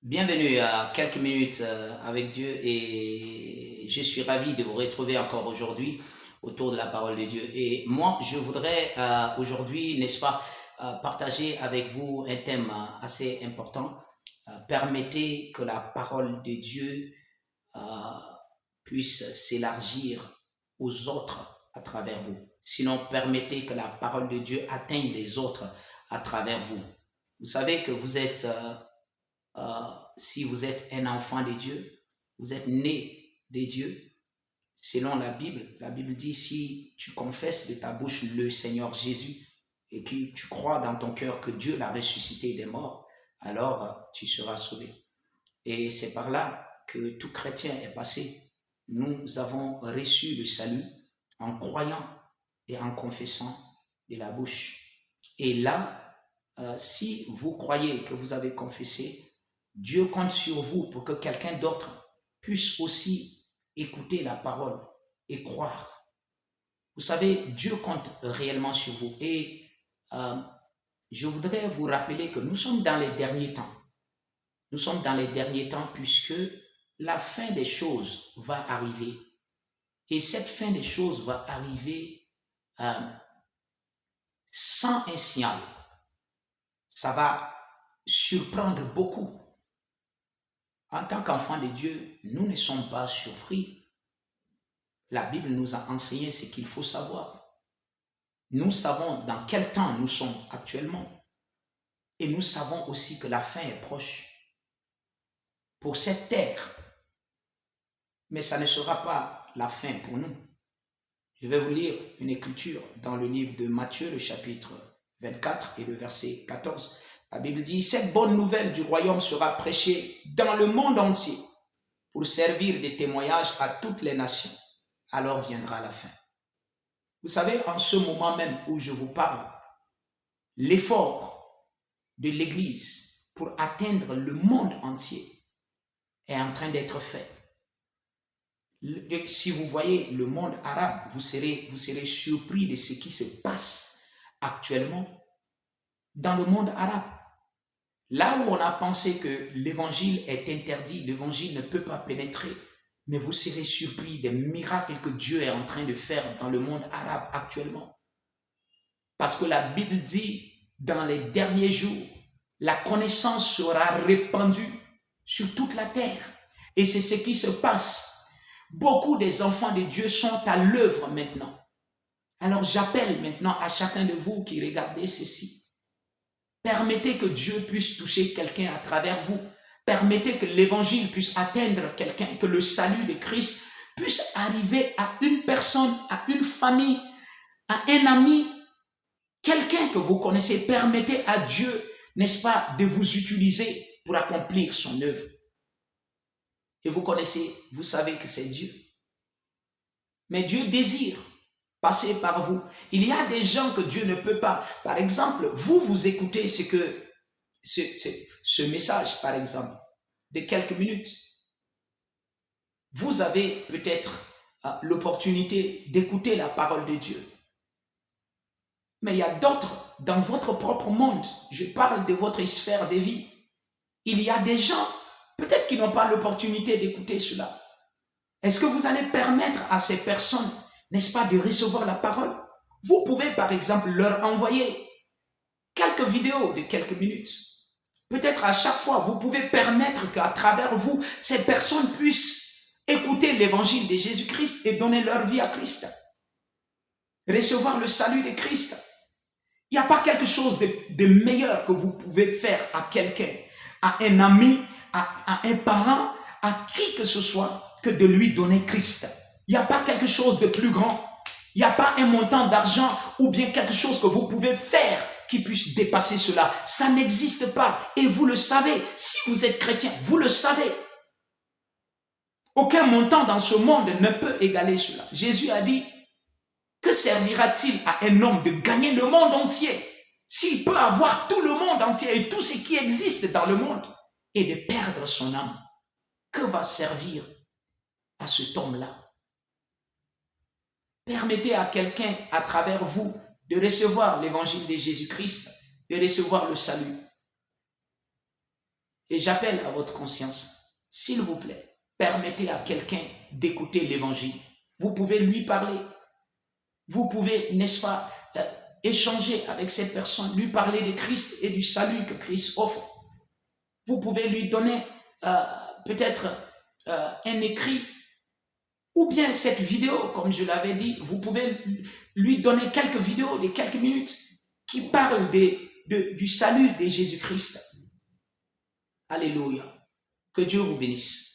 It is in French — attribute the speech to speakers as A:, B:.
A: Bienvenue à quelques minutes avec Dieu et je suis ravi de vous retrouver encore aujourd'hui autour de la parole de Dieu. Et moi, je voudrais aujourd'hui, n'est-ce pas, partager avec vous un thème assez important. Permettez que la parole de Dieu euh, puisse s'élargir aux autres à travers vous. Sinon, permettez que la parole de Dieu atteigne les autres à travers vous. Vous savez que vous êtes si vous êtes un enfant de Dieu, vous êtes né de Dieu, selon la Bible dit si tu confesses de ta bouche le Seigneur Jésus et que tu crois dans ton cœur que Dieu l'a ressuscité des morts, alors tu seras sauvé. Et c'est par là que tout chrétien est passé. Nous avons reçu le salut en croyant et en confessant de la bouche. Et là, si vous croyez que vous avez confessé, Dieu compte sur vous pour que quelqu'un d'autre puisse aussi écouter la parole et croire. Vous savez, Dieu compte réellement sur vous. Et euh, je voudrais vous rappeler que nous sommes dans les derniers temps. Nous sommes dans les derniers temps puisque la fin des choses va arriver. Et cette fin des choses va arriver euh, sans un signal. Ça va surprendre beaucoup. En tant qu'enfants de Dieu, nous ne sommes pas surpris. La Bible nous a enseigné ce qu'il faut savoir. Nous savons dans quel temps nous sommes actuellement. Et nous savons aussi que la fin est proche pour cette terre. Mais ça ne sera pas la fin pour nous. Je vais vous lire une écriture dans le livre de Matthieu, le chapitre 24 et le verset 14. La Bible dit, cette bonne nouvelle du royaume sera prêchée dans le monde entier pour servir de témoignage à toutes les nations. Alors viendra la fin. Vous savez, en ce moment même où je vous parle, l'effort de l'Église pour atteindre le monde entier est en train d'être fait. Si vous voyez le monde arabe, vous serez surpris de ce qui se passe actuellement dans le monde arabe. Là où on a pensé que l'évangile est interdit, l'évangile ne peut pas pénétrer, mais vous serez surpris des miracles que Dieu est en train de faire dans le monde arabe actuellement. Parce que la Bible dit, dans les derniers jours, la connaissance sera répandue sur toute la terre. Et c'est ce qui se passe. Beaucoup des enfants de Dieu sont à l'œuvre maintenant. Alors j'appelle maintenant à chacun de vous qui regardez ceci. Permettez que Dieu puisse toucher quelqu'un à travers vous. Permettez que l'évangile puisse atteindre quelqu'un, que le salut de Christ puisse arriver à une personne, à une famille, à un ami, quelqu'un que vous connaissez. Permettez à Dieu, n'est-ce pas, de vous utiliser pour accomplir son œuvre. Et vous connaissez, vous savez que c'est Dieu. Mais Dieu désire passer par vous. Il y a des gens que Dieu ne peut pas. Par exemple, vous écoutez ce message, par exemple, de quelques minutes. Vous avez peut-être l'opportunité d'écouter la parole de Dieu. Mais il y a d'autres dans votre propre monde. Je parle de votre sphère de vie. Il y a des gens, peut-être qui n'ont pas l'opportunité d'écouter cela. Est-ce que vous allez permettre à ces personnes, n'est-ce pas, de recevoir la parole? Vous pouvez, par exemple, leur envoyer quelques vidéos de quelques minutes. Peut-être à chaque fois, vous pouvez permettre qu'à travers vous, ces personnes puissent écouter l'évangile de Jésus-Christ et donner leur vie à Christ. Recevoir le salut de Christ. Il n'y a pas quelque chose de meilleur que vous pouvez faire à quelqu'un, à un ami, à un parent, à qui que ce soit, que de lui donner Christ. Il n'y a pas quelque chose de plus grand. Il n'y a pas un montant d'argent ou bien quelque chose que vous pouvez faire qui puisse dépasser cela. Ça n'existe pas. Et vous le savez. Si vous êtes chrétien, vous le savez. Aucun montant dans ce monde ne peut égaler cela. Jésus a dit, que servira-t-il à un homme de gagner le monde entier s'il peut avoir tout le monde entier et tout ce qui existe dans le monde et de perdre son âme? Que va servir à cet homme-là? Permettez à quelqu'un à travers vous de recevoir l'évangile de Jésus-Christ, de recevoir le salut. Et j'appelle à votre conscience, s'il vous plaît, permettez à quelqu'un d'écouter l'évangile. Vous pouvez lui parler. Vous pouvez, n'est-ce pas, échanger avec cette personne, lui parler de Christ et du salut que Christ offre. Vous pouvez lui donner peut-être un écrit ou bien cette vidéo, comme je l'avais dit, vous pouvez lui donner quelques vidéos de quelques minutes qui parlent du salut de Jésus-Christ. Alléluia. Que Dieu vous bénisse.